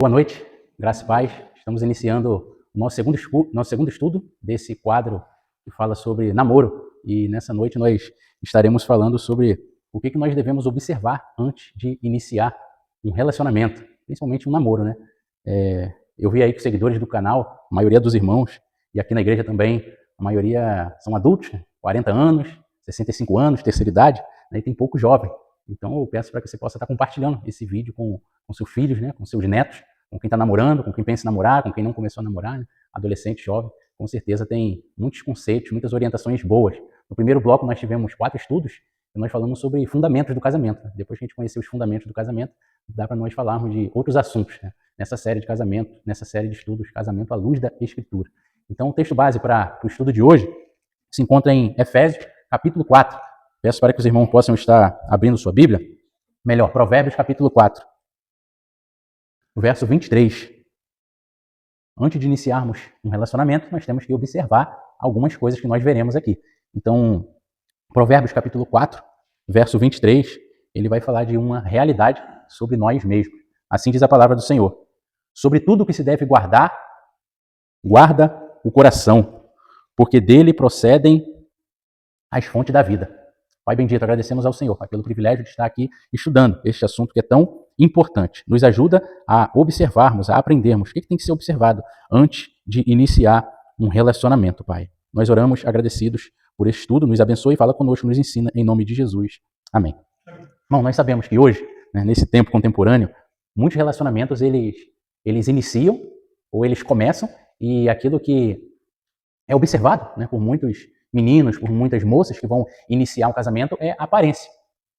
Boa noite, graça e paz. Estamos iniciando o nosso segundo estudo desse quadro que fala sobre namoro. E nessa noite nós estaremos falando sobre o que nós devemos observar antes de iniciar um relacionamento, principalmente um namoro, né? Eu vi aí que os seguidores do canal, a maioria dos irmãos, e aqui na igreja também, a maioria são adultos, né? 40 anos, 65 anos, terceira idade, né? E tem pouco jovem. Então eu peço para que você possa estar compartilhando esse vídeo com seus filhos, né? Com seus netos, com quem está namorando, com quem pensa em namorar, com quem não começou a namorar, né? Adolescente, jovem, com certeza tem muitos conceitos, muitas orientações boas. No primeiro bloco nós tivemos 4 estudos e nós falamos sobre fundamentos do casamento. Depois que a gente conheceu os fundamentos do casamento, dá para nós falarmos de outros assuntos, né? Nessa série de casamento, nessa série de estudos, Casamento à Luz da Escritura. Então o texto base para o estudo de hoje se encontra em Efésios, capítulo 4. Peço para que os irmãos possam estar abrindo sua Bíblia. Melhor, Provérbios, capítulo 4. O verso 23. Antes de iniciarmos um relacionamento, nós temos que observar algumas coisas que nós veremos aqui. Então, Provérbios capítulo 4, verso 23, ele vai falar de uma realidade sobre nós mesmos. Assim diz a palavra do Senhor. Sobre tudo o que se deve guardar, guarda o coração, porque dele procedem as fontes da vida. Pai bendito, agradecemos ao Senhor, Pai, pelo privilégio de estar aqui estudando este assunto que é tão importante. Nos ajuda a observarmos, a aprendermos o que tem que ser observado antes de iniciar um relacionamento, Pai. Nós oramos agradecidos por este estudo, nos abençoe, fala conosco, nos ensina, em nome de Jesus. Amém. Bom, nós sabemos que hoje, né, nesse tempo contemporâneo, muitos relacionamentos, eles iniciam ou eles começam e aquilo que é observado, né, por muitos meninos, por muitas moças que vão iniciar um casamento é a aparência.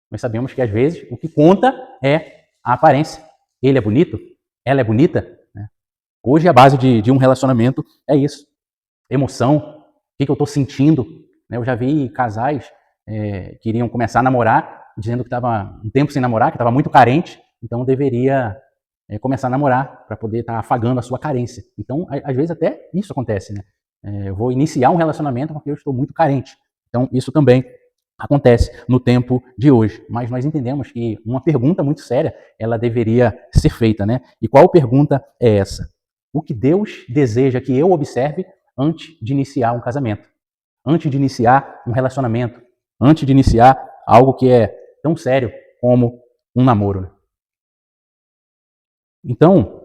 Nós sabemos que às vezes o que conta é a aparência. Ele é bonito, ela é bonita, né? Hoje a base de um relacionamento é isso. Emoção, o que eu estou sentindo. Né? Eu já vi casais que iriam começar a namorar, dizendo que estava um tempo sem namorar, que estava muito carente, então deveria começar a namorar para poder estar afagando a sua carência. Então, às vezes até isso acontece, né? Eu vou iniciar um relacionamento porque eu estou muito carente. Então, isso também acontece no tempo de hoje. Mas nós entendemos que uma pergunta muito séria, ela deveria ser feita, né? E qual pergunta é essa? O que Deus deseja que eu observe antes de iniciar um casamento? Antes de iniciar um relacionamento? Antes de iniciar algo que é tão sério como um namoro, né? Então,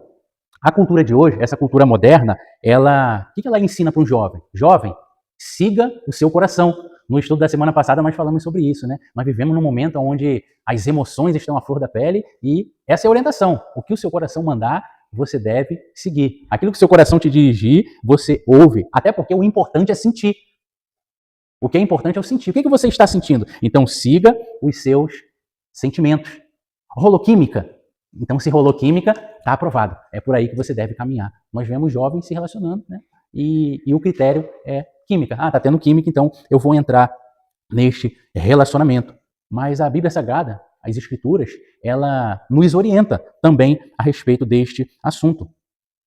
a cultura de hoje, essa cultura moderna, o que ela ensina para um jovem? Jovem, siga o seu coração. No estudo da semana passada nós falamos sobre isso, né? Nós vivemos num momento onde as emoções estão à flor da pele e essa é a orientação. O que o seu coração mandar, você deve seguir. Aquilo que o seu coração te dirigir, você ouve. Até porque o importante é sentir. O que é importante é o sentir. O que você está sentindo? Então siga os seus sentimentos. Rolou química? Então, se rolou química, está aprovado. É por aí que você deve caminhar. Nós vemos jovens se relacionando, né? E o critério é química. Ah, está tendo química, então eu vou entrar neste relacionamento. Mas a Bíblia Sagrada, as Escrituras, ela nos orienta também a respeito deste assunto.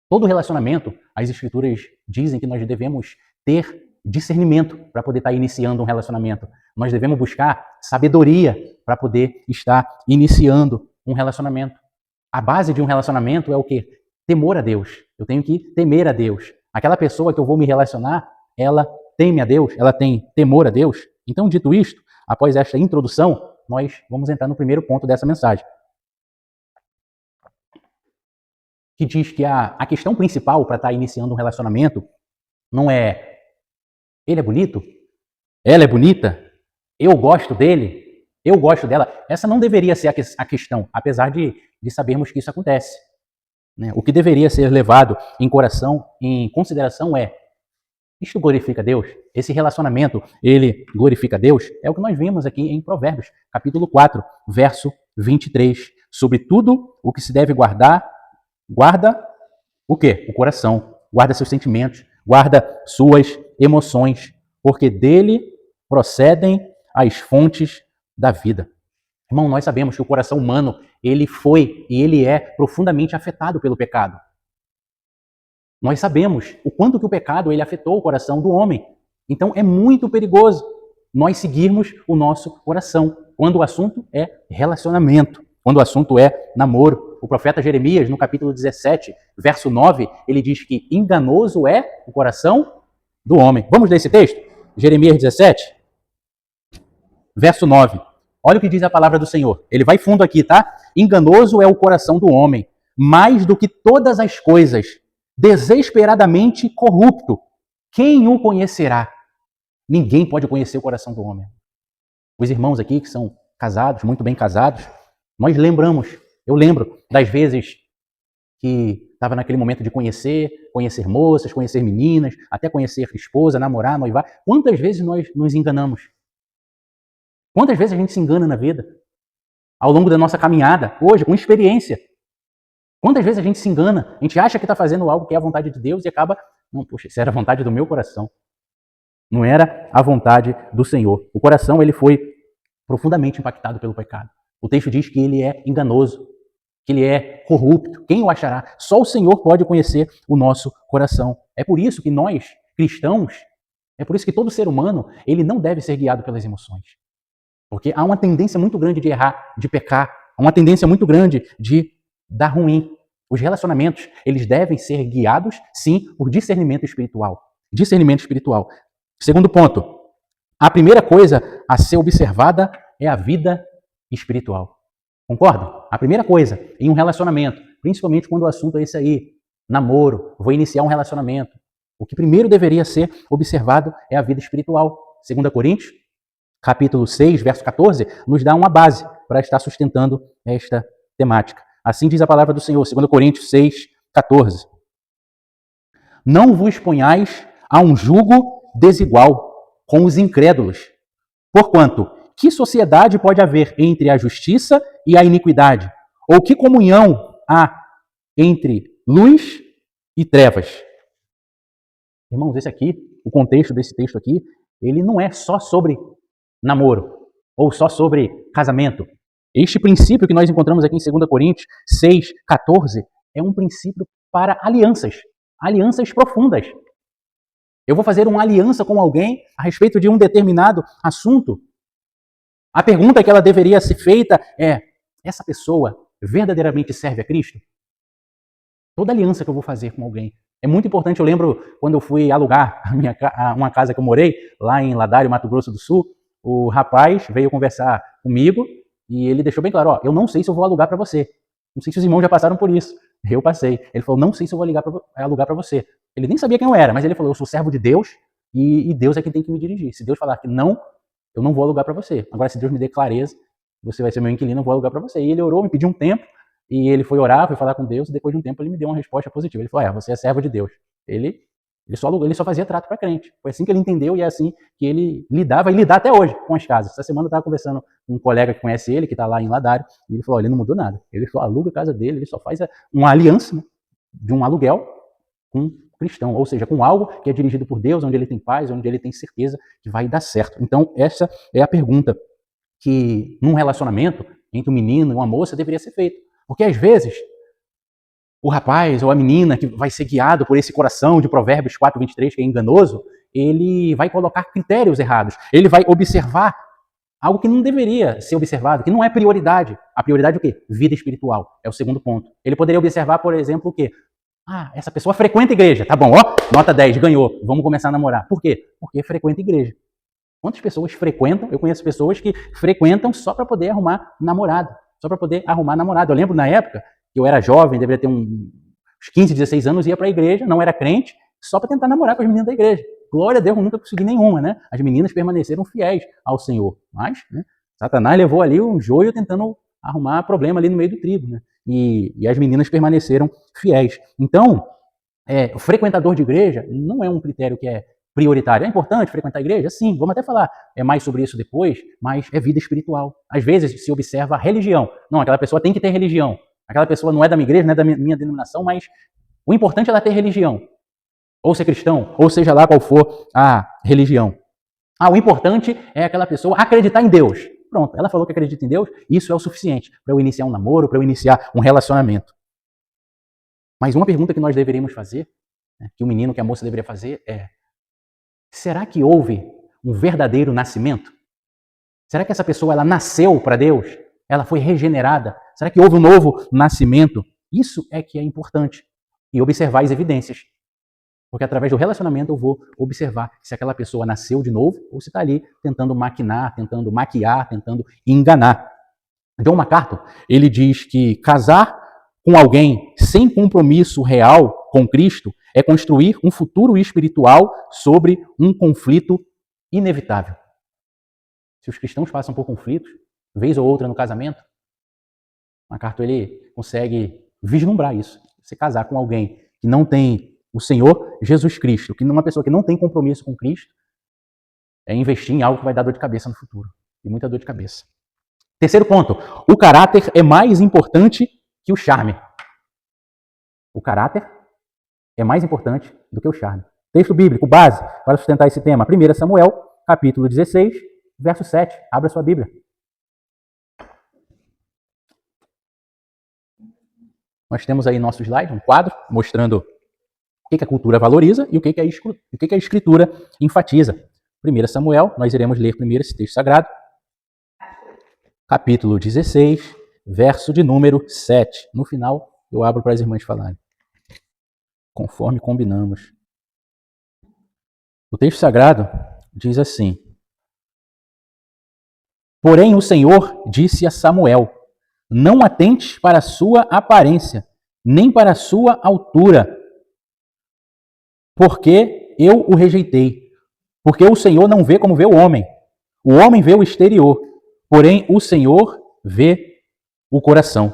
Todo relacionamento, as Escrituras dizem que nós devemos ter discernimento para poder estar iniciando um relacionamento. Nós devemos buscar sabedoria para poder estar iniciando um relacionamento. A base de um relacionamento é o quê? Temor a Deus. Eu tenho que temer a Deus. Aquela pessoa que eu vou me relacionar, ela teme a Deus, ela tem temor a Deus. Então, dito isto, após esta introdução, nós vamos entrar no primeiro ponto dessa mensagem. Que diz que a questão principal para estar iniciando um relacionamento não é ele é bonito, ela é bonita, eu gosto dele, eu gosto dela. Essa não deveria ser a questão, apesar de sabermos que isso acontece. Né? O que deveria ser levado em consideração é: isto glorifica Deus? Esse relacionamento, ele glorifica Deus? É o que nós vimos aqui em Provérbios, capítulo 4, verso 23. Sobre tudo o que se deve guardar, guarda o quê? O coração. Guarda seus sentimentos, guarda suas emoções, porque dele procedem as fontes da vida. Irmão, nós sabemos que o coração humano, ele foi e ele é profundamente afetado pelo pecado. Nós sabemos o quanto que o pecado ele afetou o coração do homem. Então é muito perigoso nós seguirmos o nosso coração quando o assunto é relacionamento. quando o assunto é namoro. O profeta Jeremias, no capítulo 17, verso 9, ele diz que enganoso é o coração do homem. Vamos ler esse texto? Jeremias 17, verso 9. Olha o que diz a palavra do Senhor. Ele vai fundo aqui, tá? Enganoso é o coração do homem, mais do que todas as coisas, desesperadamente corrupto. Quem o conhecerá? Ninguém pode conhecer o coração do homem. Os irmãos aqui que são casados, muito bem casados, nós lembramos, eu lembro das vezes que estava naquele momento de conhecer moças, conhecer meninas, até conhecer esposa, namorar, noivar. Quantas vezes nós nos enganamos? Quantas vezes a gente se engana na vida? Ao longo da nossa caminhada, hoje, com experiência. Quantas vezes a gente se engana? A gente acha que está fazendo algo que é a vontade de Deus e acaba, não, poxa, isso era a vontade do meu coração. Não era a vontade do Senhor. O coração, ele foi profundamente impactado pelo pecado. O texto diz que ele é enganoso, que ele é corrupto. Quem o achará? Só o Senhor pode conhecer o nosso coração. É por isso que nós, cristãos, é por isso que todo ser humano, ele não deve ser guiado pelas emoções. Porque há uma tendência muito grande de errar, de pecar, há uma tendência muito grande de dar ruim. Os relacionamentos, eles devem ser guiados, sim, por discernimento espiritual. Discernimento espiritual. Segundo ponto, a primeira coisa a ser observada é a vida espiritual. Concordam? A primeira coisa em um relacionamento, principalmente quando o assunto é esse aí, namoro, vou iniciar um relacionamento. O que primeiro deveria ser observado é a vida espiritual. 2 Coríntios, capítulo 6, verso 14, nos dá uma base para estar sustentando esta temática. Assim diz a palavra do Senhor, 2 Coríntios 6, 14. Não vos ponhais a um jugo desigual com os incrédulos. Porquanto, que sociedade pode haver entre a justiça e a iniquidade? Ou que comunhão há entre luz e trevas? Irmãos, esse aqui, o contexto desse texto aqui, ele não é só sobre namoro ou só sobre casamento. Este princípio que nós encontramos aqui em 2 Coríntios 6, 14, é um princípio para alianças, alianças profundas. Eu vou fazer uma aliança com alguém a respeito de um determinado assunto. A pergunta que ela deveria ser feita é: essa pessoa verdadeiramente serve a Cristo? Toda aliança que eu vou fazer com alguém é muito importante. Eu lembro quando eu fui alugar uma casa que eu morei, lá em Ladário, Mato Grosso do Sul, o rapaz veio conversar comigo e ele deixou bem claro: ó, eu não sei se eu vou alugar para você. Não sei se os irmãos já passaram por isso. Eu passei. Ele falou: não sei se eu vou alugar para você. Ele nem sabia quem eu era, mas ele falou: eu sou servo de Deus e Deus é quem tem que me dirigir. Se Deus falar que não, eu não vou alugar para você. Agora, se Deus me der clareza, você vai ser meu inquilino, eu vou alugar para você. E ele orou, me pediu um tempo, e ele foi orar, foi falar com Deus, e depois de um tempo ele me deu uma resposta positiva. Ele falou: você é servo de Deus. Ele só fazia trato para crente. Foi assim que ele entendeu e é assim que ele lidava e lidar até hoje com as casas. Essa semana eu estava conversando com um colega que conhece ele, que está lá em Ladário, e ele falou: ele não mudou nada. Ele só aluga a casa dele, ele só faz uma aliança, né, de um aluguel com cristão, ou seja, com algo que é dirigido por Deus, onde ele tem paz, onde ele tem certeza que vai dar certo. Então, essa é a pergunta que num relacionamento entre um menino e uma moça deveria ser feita. Porque às vezes o rapaz ou a menina que vai ser guiado por esse coração de Provérbios 4:23, que é enganoso, ele vai colocar critérios errados. Ele vai observar algo que não deveria ser observado, que não é prioridade. A prioridade é o quê? Vida espiritual. É o segundo ponto. Ele poderia observar, por exemplo, o quê? Essa pessoa frequenta a igreja. Tá bom, ó, nota 10, ganhou. Vamos começar a namorar. Por quê? Porque frequenta a igreja. Quantas pessoas frequentam? Eu conheço pessoas que frequentam só para poder arrumar namorado. Só para poder arrumar namorado. Eu lembro na época que eu era jovem, deveria ter uns 15, 16 anos, ia para a igreja, não era crente, só para tentar namorar com as meninas da igreja. Glória a Deus, eu nunca consegui nenhuma, né? As meninas permaneceram fiéis ao Senhor. Mas, né, Satanás levou ali um joio tentando arrumar problema ali no meio do trigo, né? E as meninas permaneceram fiéis. Então, o frequentador de igreja não é um critério que é prioritário. É importante frequentar a igreja? Sim, vamos até falar mais sobre isso depois, mas é vida espiritual. Às vezes se observa a religião. Não, aquela pessoa tem que ter religião. Aquela pessoa não é da minha igreja, não é da minha denominação, mas o importante é ela ter religião. Ou ser cristão, ou seja lá qual for a religião. O importante é aquela pessoa acreditar em Deus. Pronto, ela falou que acredita em Deus, isso é o suficiente para eu iniciar um namoro, para eu iniciar um relacionamento. Mas uma pergunta que nós deveríamos fazer, né, que o menino, que a moça deveria fazer é: será que houve um verdadeiro nascimento? Será que essa pessoa ela nasceu para Deus? Ela foi regenerada Será que houve um novo nascimento? Isso é que é importante. E observar as evidências. Porque através do relacionamento eu vou observar se aquela pessoa nasceu de novo ou se está ali tentando maquinar, tentando maquiar, tentando enganar. John MacArthur, ele diz que casar com alguém sem compromisso real com Cristo é construir um futuro espiritual sobre um conflito inevitável. Se os cristãos passam por conflitos, vez ou outra no casamento, MacArthur ele consegue vislumbrar isso. Você casar com alguém que não tem o Senhor Jesus Cristo, que uma pessoa que não tem compromisso com Cristo, é investir em algo que vai dar dor de cabeça no futuro. E muita dor de cabeça. Terceiro ponto, o caráter é mais importante que o charme. O caráter é mais importante do que o charme. Texto bíblico, base, para sustentar esse tema. 1 Samuel, capítulo 16, verso 7. Abra sua Bíblia. Nós temos aí nosso slide, um quadro, mostrando o que a cultura valoriza e o que a escritura enfatiza. 1 Samuel, nós iremos ler primeiro esse texto sagrado. Capítulo 16, verso de número 7. No final, eu abro para as irmãs falarem. Conforme combinamos. O texto sagrado diz assim: Porém o Senhor disse a Samuel, não atente para a sua aparência, nem para a sua altura, porque eu o rejeitei. Porque o Senhor não vê como vê o homem vê o exterior, porém o Senhor vê o coração.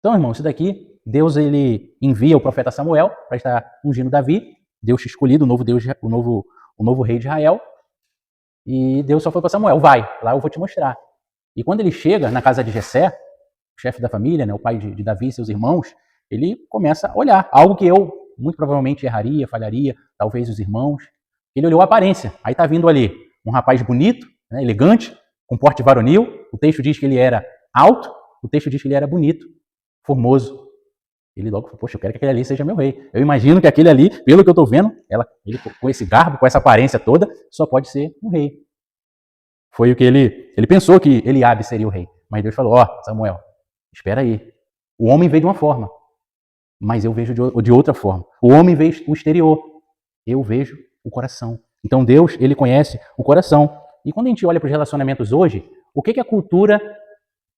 Então, irmão, isso daqui, Deus ele envia o profeta Samuel para estar ungindo Davi, Deus tinha escolhido o novo rei de Israel, e Deus só foi para Samuel, vai, lá eu vou te mostrar. E quando ele chega na casa de Jessé, o chefe da família, né, o pai de Davi e seus irmãos, ele começa a olhar, algo que eu muito provavelmente erraria, falharia, talvez os irmãos. Ele olhou a aparência, aí está vindo ali um rapaz bonito, né, elegante, com porte varonil, o texto diz que ele era alto, o texto diz que ele era bonito, formoso. Ele logo falou, poxa, eu quero que aquele ali seja meu rei. Eu imagino que aquele ali, pelo que eu estou vendo, ele com esse garbo, com essa aparência toda, só pode ser um rei. Foi o que ele pensou que Eliabe seria o rei. Mas Deus falou, Samuel, espera aí. O homem veio de uma forma, mas eu vejo de outra forma. O homem vê o exterior, eu vejo o coração. Então Deus, ele conhece o coração. E quando a gente olha para os relacionamentos hoje, o que a cultura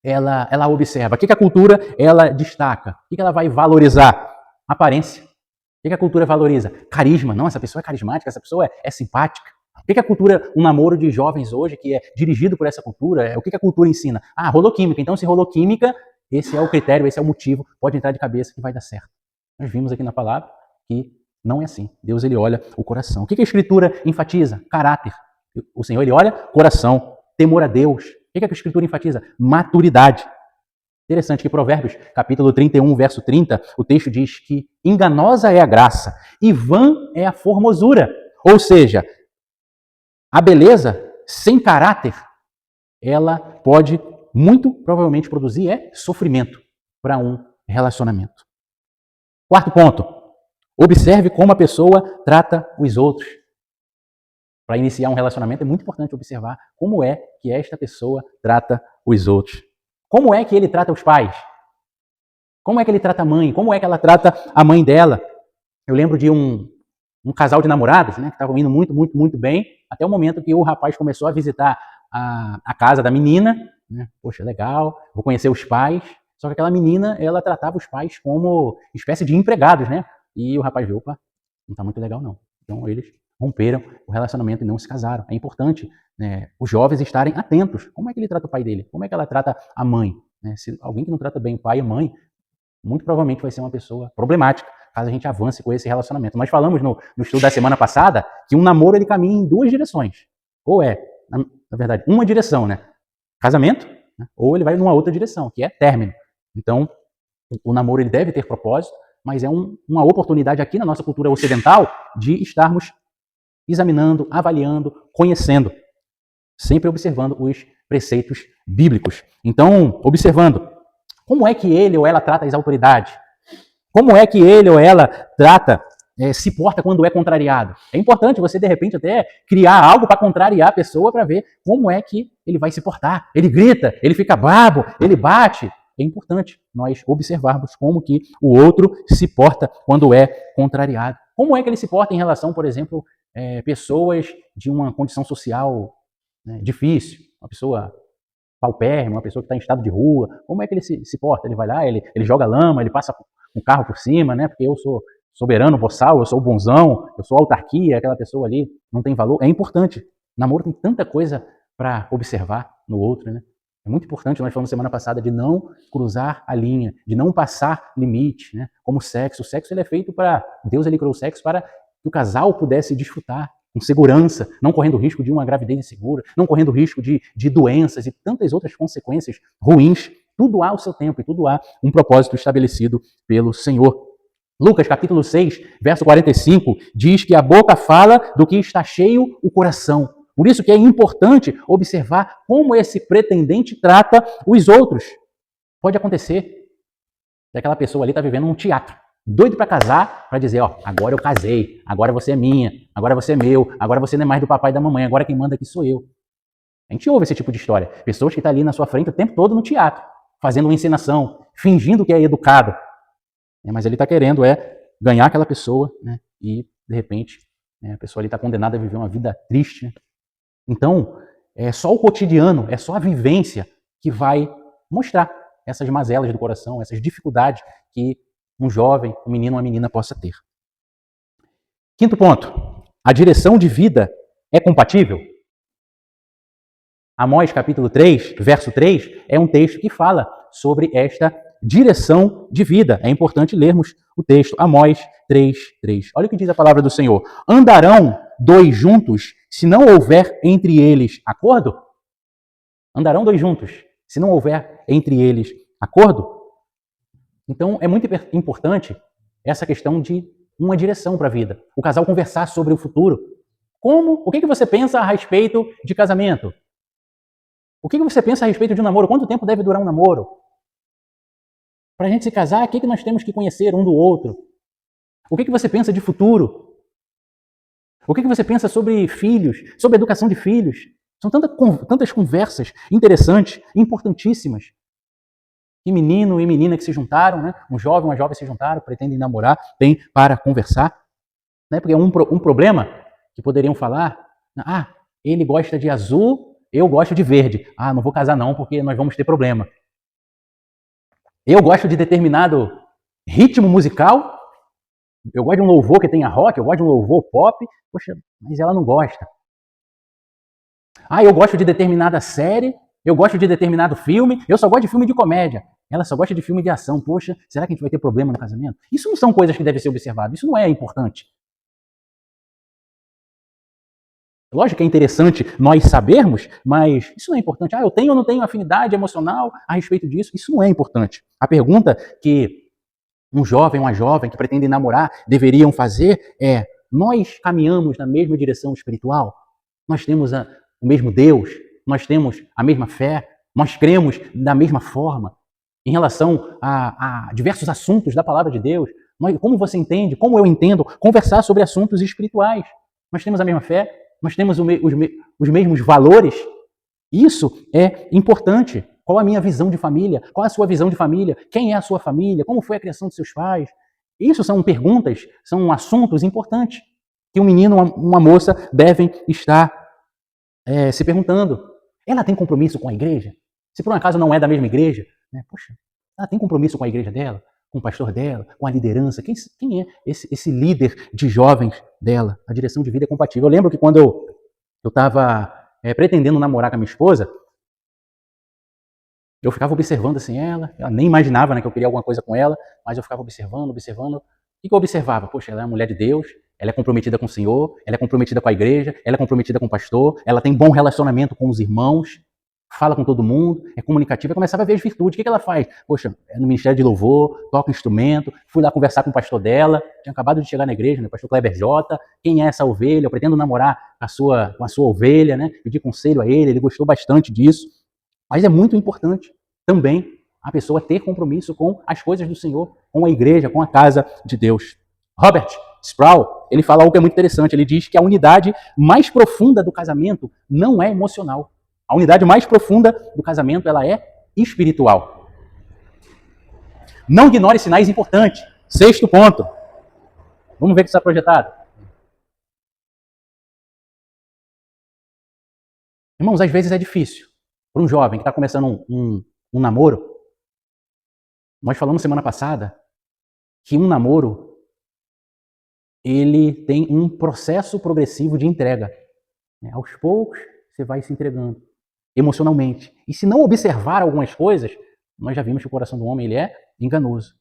ela observa? O que a cultura ela destaca? O que ela vai valorizar? Aparência. O que a cultura valoriza? Carisma. Não, essa pessoa é carismática, essa pessoa é simpática. O que a cultura, um namoro de jovens hoje, que é dirigido por essa cultura, o que a cultura ensina? Rolou química. Então, se rolou química, esse é o critério, esse é o motivo, pode entrar de cabeça que vai dar certo. Nós vimos aqui na palavra que não é assim. Deus, ele olha o coração. O que a Escritura enfatiza? Caráter. O Senhor, ele olha coração, temor a Deus. O que a Escritura enfatiza? Maturidade. Interessante que Provérbios, capítulo 31, verso 30, o texto diz que enganosa é a graça e vã é a formosura. Ou seja, a beleza sem caráter, ela pode muito provavelmente produzir sofrimento para um relacionamento. Quarto ponto, observe como a pessoa trata os outros. Para iniciar um relacionamento é muito importante observar como é que esta pessoa trata os outros. Como é que ele trata os pais? Como é que ele trata a mãe? Como é que ela trata a mãe dela? Eu lembro de um casal de namorados, né, que estavam indo muito, muito, muito bem, até o momento que o rapaz começou a visitar a casa da menina, né? Poxa, legal, vou conhecer os pais. Só que aquela menina, ela tratava os pais como espécie de empregados, né? E o rapaz viu, opa, não está muito legal não. Então eles romperam o relacionamento e não se casaram. É importante, né, os jovens estarem atentos. Como é que ele trata o pai dele? Como é que ela trata a mãe? Né? Se alguém que não trata bem o pai e a mãe, muito provavelmente vai ser uma pessoa problemática, caso a gente avance com esse relacionamento. Nós falamos no estudo da semana passada que um namoro ele caminha em duas direções. Ou na verdade, uma direção, né? Casamento, né? Ou ele vai numa outra direção, que é término. Então, o namoro ele deve ter propósito, mas é uma oportunidade aqui na nossa cultura ocidental de estarmos examinando, avaliando, conhecendo, sempre observando os preceitos bíblicos. Então, observando como é que ele ou ela trata as autoridades, como é que ele ou ela trata, se porta quando é contrariado. É importante você, de repente, até criar algo para contrariar a pessoa para ver como é que ele vai se portar. Ele grita, ele fica brabo, ele bate. é importante nós observarmos como que o outro se porta quando é contrariado. Como é que ele se porta em relação, por exemplo, pessoas de uma condição social, né, difícil, uma pessoa paupérrima, uma pessoa que está em estado de rua, como é que ele se porta? Ele vai lá, ele joga lama, ele passa um carro por cima, né? Porque eu sou soberano, boçal, eu sou o bonzão, eu sou autarquia, aquela pessoa ali não tem valor. É importante. Namoro tem tanta coisa para observar no outro, né? É muito importante, nós falamos semana passada, de não cruzar a linha, de não passar limite, né? Como o sexo. O sexo ele é feito para... Deus ele criou o sexo para que o casal pudesse desfrutar com segurança, não correndo risco de uma gravidez insegura, não correndo risco de doenças e tantas outras consequências ruins. Tudo há o seu tempo e tudo há um propósito estabelecido pelo Senhor. Lucas capítulo 6, verso 45, diz que a boca fala do que está cheio o coração. Por isso que é importante observar como esse pretendente trata os outros. Pode acontecer daquela pessoa ali estar vivendo um teatro, doido para casar, para dizer, ó, agora eu casei, agora você é minha, agora você é meu, agora você não é mais do papai e da mamãe, agora quem manda aqui sou eu. A gente ouve esse tipo de história. Pessoas que estão ali na sua frente o tempo todo no teatro, fazendo uma encenação, fingindo que é educado. Mas ele está querendo ganhar aquela pessoa, né? E, de repente, a pessoa ali está condenada a viver uma vida triste. Né? Então, é só o cotidiano, é só a vivência que vai mostrar essas mazelas do coração, essas dificuldades que um jovem, um menino, uma menina possa ter. Quinto ponto, a direção de vida é compatível? Amós capítulo 3, verso 3, é um texto que fala sobre esta direção de vida. É importante lermos o texto, Amós 3, 3. Olha o que diz a palavra do Senhor. Andarão dois juntos se não houver entre eles acordo? Andarão dois juntos se não houver entre eles acordo? Então, é muito importante essa questão de uma direção para a vida. O casal conversar sobre o futuro. O que você pensa a respeito de casamento? O que você pensa a respeito de um namoro? Quanto tempo deve durar um namoro? Para a gente se casar, o que nós temos que conhecer um do outro? O que você pensa de futuro? O que você pensa sobre filhos, sobre a educação de filhos? São tantas conversas interessantes, importantíssimas. E menino e menina que se juntaram, né? Um jovem e uma jovem se juntaram, pretendem namorar, tem para conversar. Né? Porque um problema que poderiam falar, ele gosta de azul, eu gosto de verde. Não vou casar não, porque nós vamos ter problema. Eu gosto de determinado ritmo musical, eu gosto de um louvor que tenha rock, eu gosto de um louvor pop, poxa, mas ela não gosta. Eu gosto de determinada série, eu gosto de determinado filme, eu só gosto de filme de comédia. Ela só gosta de filme de ação. Poxa, será que a gente vai ter problema no casamento? Isso não são coisas que devem ser observadas, isso não é importante. Lógico que é interessante nós sabermos, mas isso não é importante. Eu tenho ou não tenho afinidade emocional a respeito disso? Isso não é importante. A pergunta que um jovem ou uma jovem que pretendem namorar deveriam fazer é: nós caminhamos na mesma direção espiritual? Nós temos o mesmo Deus? Nós temos a mesma fé? Nós cremos da mesma forma? Em relação a diversos assuntos da palavra de Deus, como você entende, como eu entendo, conversar sobre assuntos espirituais. Nós temos a mesma fé? Nós temos os mesmos valores? Isso é importante. Qual a minha visão de família? Qual a sua visão de família? Quem é a sua família? Como foi a criação de seus pais? Isso são perguntas, são assuntos importantes que um menino ou uma moça devem estar se perguntando. Ela tem compromisso com a igreja? Se por um acaso não é da mesma igreja, né? Poxa, ela tem compromisso com a igreja dela? Com o pastor dela? Com a liderança? Quem é esse líder de jovens dela? A direção de vida é compatível. Eu lembro que quando eu estava pretendendo namorar com a minha esposa, eu ficava observando assim ela nem imaginava, né, que eu queria alguma coisa com ela, mas eu ficava observando. O que eu observava? Poxa, ela é uma mulher de Deus, ela é comprometida com o Senhor, ela é comprometida com a igreja, ela é comprometida com o pastor, ela tem bom relacionamento com os irmãos, fala com todo mundo, é comunicativa. Eu começava a ver as virtudes. O que ela faz? Poxa, é no ministério de louvor, toca instrumento, fui lá conversar com o pastor dela, tinha acabado de chegar na igreja, né, o pastor Kleber J. Quem é essa ovelha? Eu pretendo namorar com a sua ovelha, né? Pedi conselho a ele gostou bastante disso. Mas é muito importante também a pessoa ter compromisso com as coisas do Senhor, com a igreja, com a casa de Deus. Robert Sproul, ele fala algo que é muito interessante. Ele diz que a unidade mais profunda do casamento não é emocional. A unidade mais profunda do casamento, ela é espiritual. Não ignore sinais importantes. Sexto ponto. Vamos ver o que está projetado. Irmãos, às vezes é difícil para um jovem que está começando um namoro. Nós falamos semana passada que um namoro ele tem um processo progressivo de entrega. Aos poucos, você vai se entregando emocionalmente. E se não observar algumas coisas, nós já vimos que o coração do homem ele é enganoso.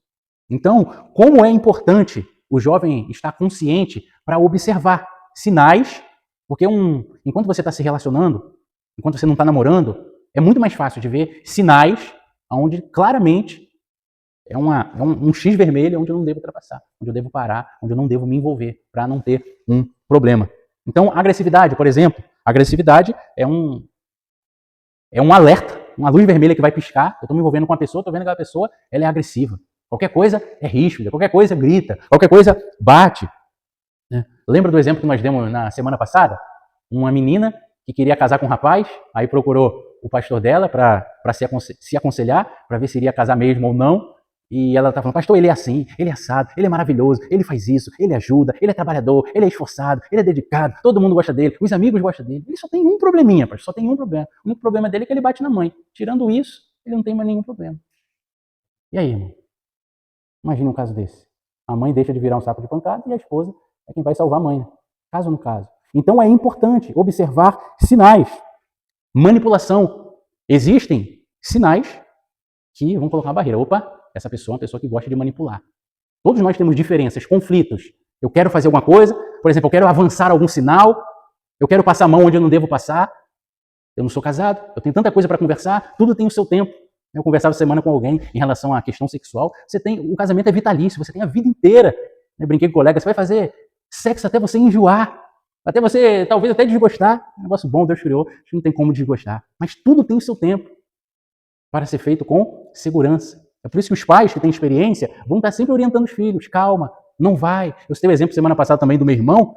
Então, como é importante o jovem estar consciente para observar sinais, porque enquanto você está se relacionando, enquanto você não está namorando, é muito mais fácil de ver sinais onde claramente é um X vermelho onde eu não devo ultrapassar, onde eu devo parar, onde eu não devo me envolver para não ter um problema. Então, agressividade, por exemplo. Agressividade é um alerta, uma luz vermelha que vai piscar. Eu estou me envolvendo com uma pessoa, estou vendo que aquela pessoa ela é agressiva. Qualquer coisa é ríspida, qualquer coisa grita, qualquer coisa bate. Lembra do exemplo que nós demos na semana passada? Uma menina que queria casar com um rapaz, aí procurou o pastor dela para se aconselhar, para ver se iria casar mesmo ou não. E ela está falando, pastor, ele é assim, ele é assado, ele é maravilhoso, ele faz isso, ele ajuda, ele é trabalhador, ele é esforçado, ele é dedicado, todo mundo gosta dele, os amigos gostam dele. Ele só tem um probleminha, pastor, só tem um problema. O único problema dele é que ele bate na mãe. Tirando isso, ele não tem mais nenhum problema. E aí, irmão? Imagina um caso desse. A mãe deixa de virar um saco de pancada e a esposa é quem vai salvar a mãe. Né? Caso no caso. Então é importante observar sinais. Manipulação. Existem sinais que vão colocar uma barreira. Opa, essa pessoa é uma pessoa que gosta de manipular. Todos nós temos diferenças, conflitos. Eu quero fazer alguma coisa, por exemplo, eu quero avançar algum sinal, eu quero passar a mão onde eu não devo passar. Eu não sou casado, eu tenho tanta coisa para conversar, tudo tem o seu tempo. Eu conversava semana com alguém em relação à questão sexual. O casamento é vitalício, você tem a vida inteira. Eu brinquei com o colega, você vai fazer sexo até você enjoar, até você talvez até desgostar. É um negócio bom, Deus criou, a gente não tem como desgostar. Mas tudo tem o seu tempo para ser feito com segurança. É por isso que os pais que têm experiência vão estar sempre orientando os filhos. Calma, não vai. Eu citei o exemplo semana passada também do meu irmão,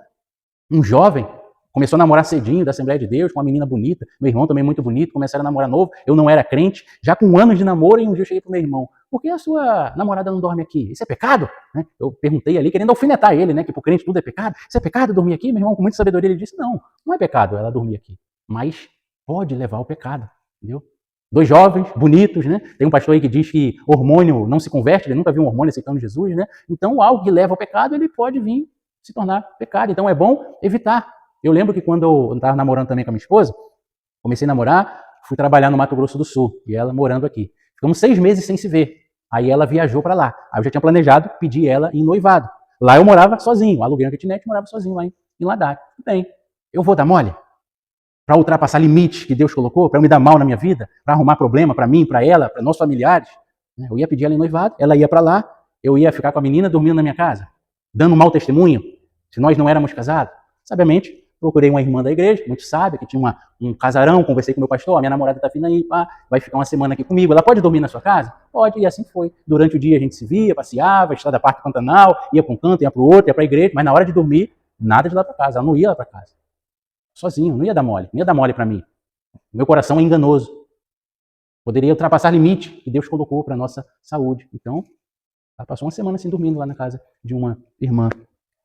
um jovem, começou a namorar cedinho da Assembleia de Deus, com uma menina bonita. Meu irmão também muito bonito, começaram a namorar novo. Eu não era crente, já com anos de namoro, e um dia eu cheguei pro meu irmão. Por que a sua namorada não dorme aqui? Isso é pecado? Eu perguntei ali, querendo alfinetar ele, que pro crente tudo é pecado. Isso é pecado dormir aqui? Meu irmão, com muita sabedoria, ele disse, não é pecado ela dormir aqui. Mas pode levar ao pecado, entendeu? Dois jovens, bonitos, Tem um pastor aí que diz que hormônio não se converte, ele nunca viu um hormônio aceitando Jesus, Então, algo que leva ao pecado, ele pode vir se tornar pecado. Então, é bom evitar. Eu lembro que quando eu estava namorando também com a minha esposa, comecei a namorar, fui trabalhar no Mato Grosso do Sul, e ela morando aqui. Ficamos 6 meses sem se ver. Aí ela viajou para lá. Aí eu já tinha planejado pedir ela em noivado. Lá eu morava sozinho, aluguei uma kitnet, morava sozinho lá em Ladaki. Tudo bem. Eu vou dar mole? Para ultrapassar limites que Deus colocou, para eu me dar mal na minha vida, para arrumar problema para mim, para ela, para nossos familiares. Eu ia pedir ela em noivado, ela ia para lá, eu ia ficar com a menina dormindo na minha casa, dando mau testemunho, se nós não éramos casados. Sabiamente, procurei uma irmã da igreja, muito sábia, que tinha um casarão, conversei com o meu pastor, a minha namorada está vindo aí, vai ficar uma semana aqui comigo, ela pode dormir na sua casa? Pode, e assim foi. Durante o dia a gente se via, passeava, estrada Parque Pantanal, ia para um canto, ia para o outro, ia para a igreja, mas na hora de dormir, nada de lá para casa, ela não ia lá para casa. Sozinho, não ia dar mole para mim. Meu coração é enganoso. Poderia ultrapassar limite que Deus colocou para a nossa saúde. Então, ela passou uma semana assim dormindo lá na casa de uma irmã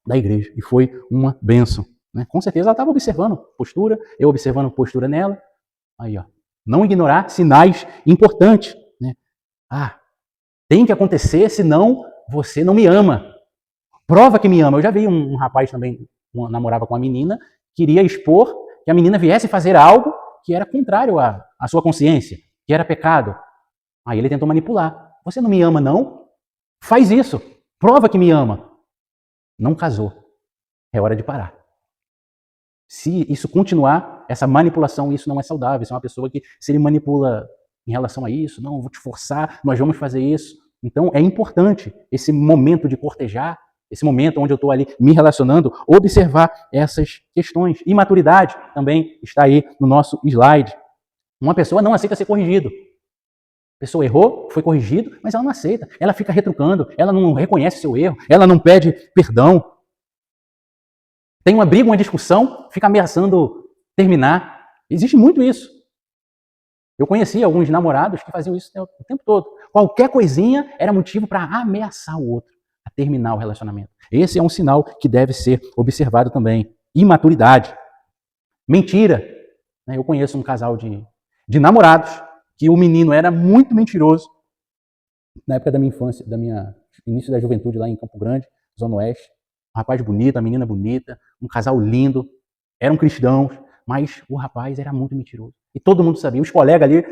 da igreja. E foi uma bênção. Com certeza ela estava observando postura, eu observando postura nela. Aí, ó. Não ignorar sinais importantes. Tem que acontecer, senão você não me ama. Prova que me ama. Eu já vi um rapaz também, namorava com uma menina, queria expor que a menina viesse fazer algo que era contrário à sua consciência, que era pecado. Aí ele tentou manipular. Você não me ama, não? Faz isso. Prova que me ama. Não casou. É hora de parar. Se isso continuar, essa manipulação, isso não é saudável. Isso é uma pessoa que, se ele manipula em relação a isso, não, vou te forçar, nós vamos fazer isso. Então, é importante esse momento de cortejar, esse momento onde eu estou ali me relacionando, observar essas questões. Imaturidade também está aí no nosso slide. Uma pessoa não aceita ser corrigido. A pessoa errou, foi corrigido, mas ela não aceita. Ela fica retrucando, ela não reconhece seu erro, ela não pede perdão. Tem uma briga, uma discussão, fica ameaçando terminar. Existe muito isso. Eu conheci alguns namorados que faziam isso o tempo todo. Qualquer coisinha era motivo para ameaçar o outro, a terminar o relacionamento. Esse é um sinal que deve ser observado também. Imaturidade. Mentira. Eu conheço um casal de namorados que o menino era muito mentiroso. Na época da minha infância, início da juventude lá em Campo Grande, Zona Oeste. Um rapaz bonito, a menina bonita, um casal lindo, eram cristãos, mas o rapaz era muito mentiroso. E todo mundo sabia, os colegas ali,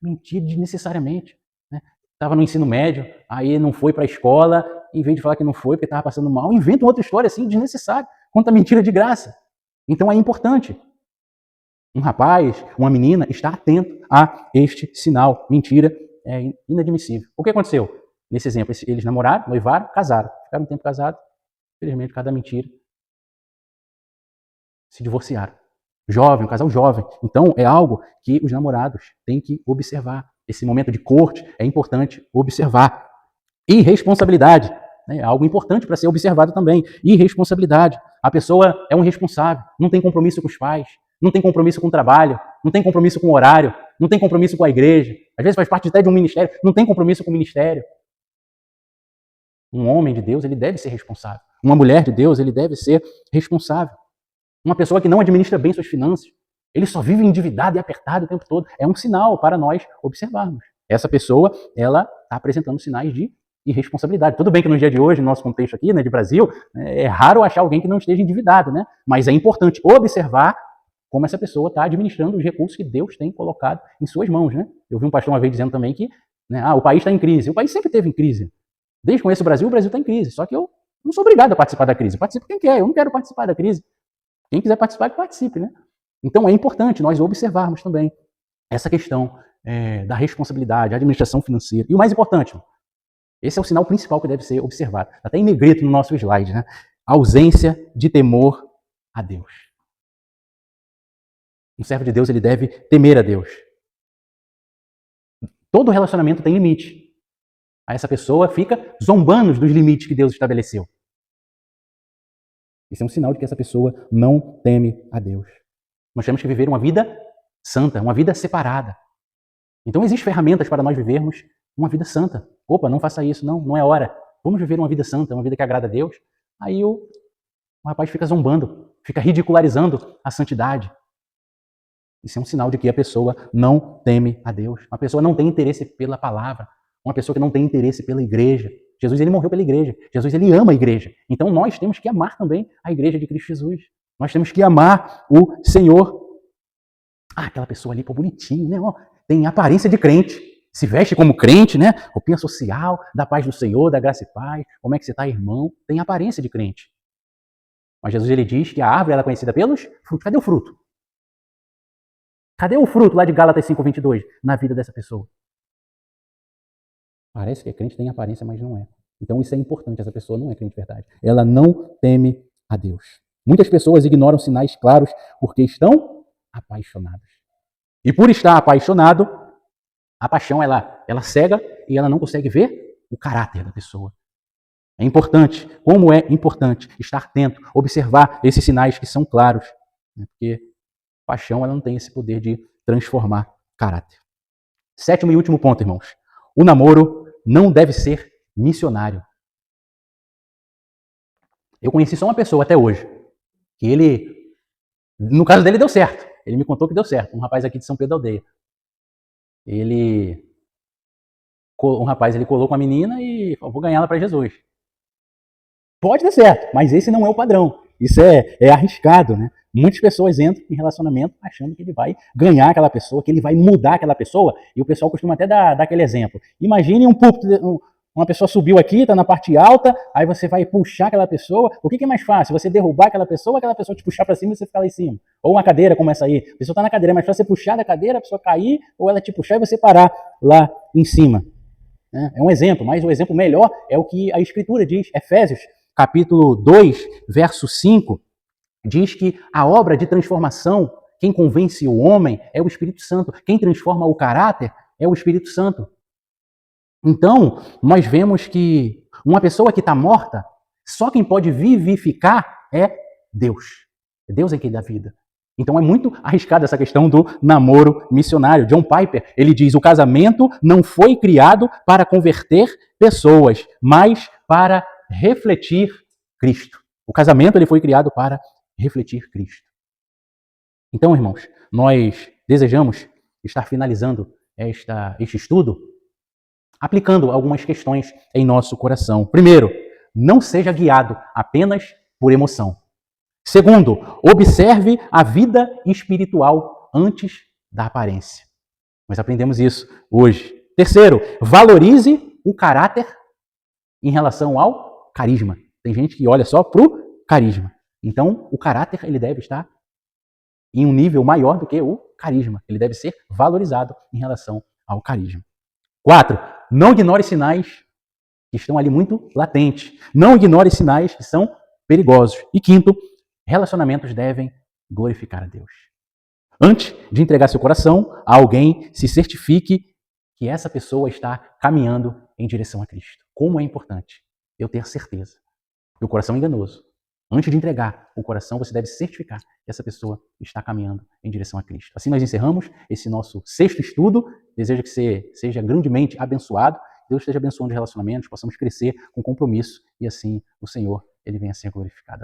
mentia desnecessariamente. Estava no ensino médio, aí não foi para a escola, em vez de falar que não foi porque estava passando mal, inventa outra história assim, desnecessária, conta mentira de graça. Então é importante um rapaz, uma menina, estar atento a este sinal. Mentira é inadmissível. O que aconteceu? Nesse exemplo, eles namoraram, noivaram, casaram. Ficaram um tempo casados, infelizmente, por causa da mentira, se divorciaram. Jovem, um casal jovem. Então, é algo que os namorados têm que observar. Esse momento de corte é importante observar. Irresponsabilidade. É algo importante para ser observado também. Irresponsabilidade. A pessoa é um irresponsável, não tem compromisso com os pais, não tem compromisso com o trabalho, não tem compromisso com o horário, não tem compromisso com a igreja. Às vezes faz parte até de um ministério, não tem compromisso com o ministério. Um homem de Deus, ele deve ser responsável. Uma mulher de Deus, ele deve ser responsável. Uma pessoa que não administra bem suas finanças, ele só vive endividado e apertado o tempo todo. É um sinal para nós observarmos. Essa pessoa, ela está apresentando sinais de irresponsabilidade. Tudo bem que no dia de hoje, no nosso contexto aqui, de Brasil, é raro achar alguém que não esteja endividado, Mas é importante observar como essa pessoa está administrando os recursos que Deus tem colocado em suas mãos, Eu vi um pastor uma vez dizendo também que o país está em crise. O país sempre esteve em crise. Desde que conheço o Brasil está em crise. Só que eu não sou obrigado a participar da crise. Participa quem quer. Eu não quero participar da crise. Quem quiser participar, que participe, Então é importante nós observarmos também essa questão da responsabilidade, administração financeira. E o mais importante, esse é o sinal principal que deve ser observado. Até em negrito no nosso slide, A ausência de temor a Deus. Um servo de Deus, ele deve temer a Deus. Todo relacionamento tem limite. Aí essa pessoa fica zombando dos limites que Deus estabeleceu. Isso é um sinal de que essa pessoa não teme a Deus. Nós temos que viver uma vida santa, uma vida separada. Então existem ferramentas para nós vivermos uma vida santa. Opa, não faça isso, não é hora. Vamos viver uma vida santa, uma vida que agrada a Deus. Aí o rapaz fica zombando, fica ridicularizando a santidade. Isso é um sinal de que a pessoa não teme a Deus. Uma pessoa não tem interesse pela palavra. Uma pessoa que não tem interesse pela igreja. Jesus, ele morreu pela igreja. Jesus, ele ama a igreja. Então nós temos que amar também a igreja de Cristo Jesus. Nós temos que amar o Senhor. Aquela pessoa ali, bonitinho, tem aparência de crente. Se veste como crente, Roupinha social, da paz do Senhor, da graça e paz. Como é que você está, irmão? Tem aparência de crente. Mas Jesus, ele diz que a árvore é conhecida pelos frutos. Cadê o fruto? Cadê o fruto lá de Gálatas 5:22 na vida dessa pessoa? Parece que é crente, tem aparência, mas não é. Então isso é importante, essa pessoa não é crente de verdade. Ela não teme a Deus. Muitas pessoas ignoram sinais claros porque estão apaixonadas. E por estar apaixonado, a paixão ela cega e ela não consegue ver o caráter da pessoa. É importante, como é importante estar atento, observar esses sinais que são claros, porque a paixão ela não tem esse poder de transformar caráter. 7º e último ponto, irmãos. O namoro não deve ser missionário. Eu conheci só uma pessoa até hoje, que ele, no caso dele, deu certo. Ele me contou que deu certo. Um rapaz aqui de São Pedro da Aldeia. Um rapaz, ele colou com a menina e falou, vou ganhar ela para Jesus. Pode dar certo, mas esse não é o padrão. Isso é arriscado, Muitas pessoas entram em relacionamento achando que ele vai ganhar aquela pessoa, que ele vai mudar aquela pessoa, e o pessoal costuma até dar aquele exemplo. Imagine um púlpito, uma pessoa subiu aqui, está na parte alta, aí você vai puxar aquela pessoa. O que é mais fácil? Você derrubar aquela pessoa ou aquela pessoa te puxar para cima e você ficar lá em cima? Ou uma cadeira como essa aí. A pessoa está na cadeira, mas você puxar da cadeira, a pessoa cair, ou ela te puxar e você parar lá em cima. É um exemplo, mas o exemplo melhor é o que a Escritura diz. Efésios, capítulo 2, verso 5, diz que a obra de transformação, quem convence o homem é o Espírito Santo. Quem transforma o caráter é o Espírito Santo. Então, nós vemos que uma pessoa que está morta, só quem pode vivificar é Deus. Deus é quem dá vida. Então é muito arriscada essa questão do namoro missionário. John Piper, ele diz, o casamento não foi criado para converter pessoas, mas para refletir Cristo. O casamento ele foi criado para refletir Cristo. Então, irmãos, nós desejamos estar finalizando este estudo aplicando algumas questões em nosso coração. Primeiro, não seja guiado apenas por emoção. Segundo, observe a vida espiritual antes da aparência. Nós aprendemos isso hoje. Terceiro, valorize o caráter em relação ao carisma. Tem gente que olha só para o carisma. Então, o caráter ele deve estar em um nível maior do que o carisma. Ele deve ser valorizado em relação ao carisma. 4. Não ignore sinais que estão ali muito latentes. Não ignore sinais que são perigosos. E 5, relacionamentos devem glorificar a Deus. Antes de entregar seu coração a alguém, se certifique que essa pessoa está caminhando em direção a Cristo. Como é importante eu ter certeza. O coração é enganoso. Antes de entregar o coração, você deve certificar que essa pessoa está caminhando em direção a Cristo. Assim nós encerramos esse nosso 6º estudo. Desejo que você seja grandemente abençoado. Deus esteja abençoando os relacionamentos, possamos crescer com compromisso e assim o Senhor ele venha a ser glorificado.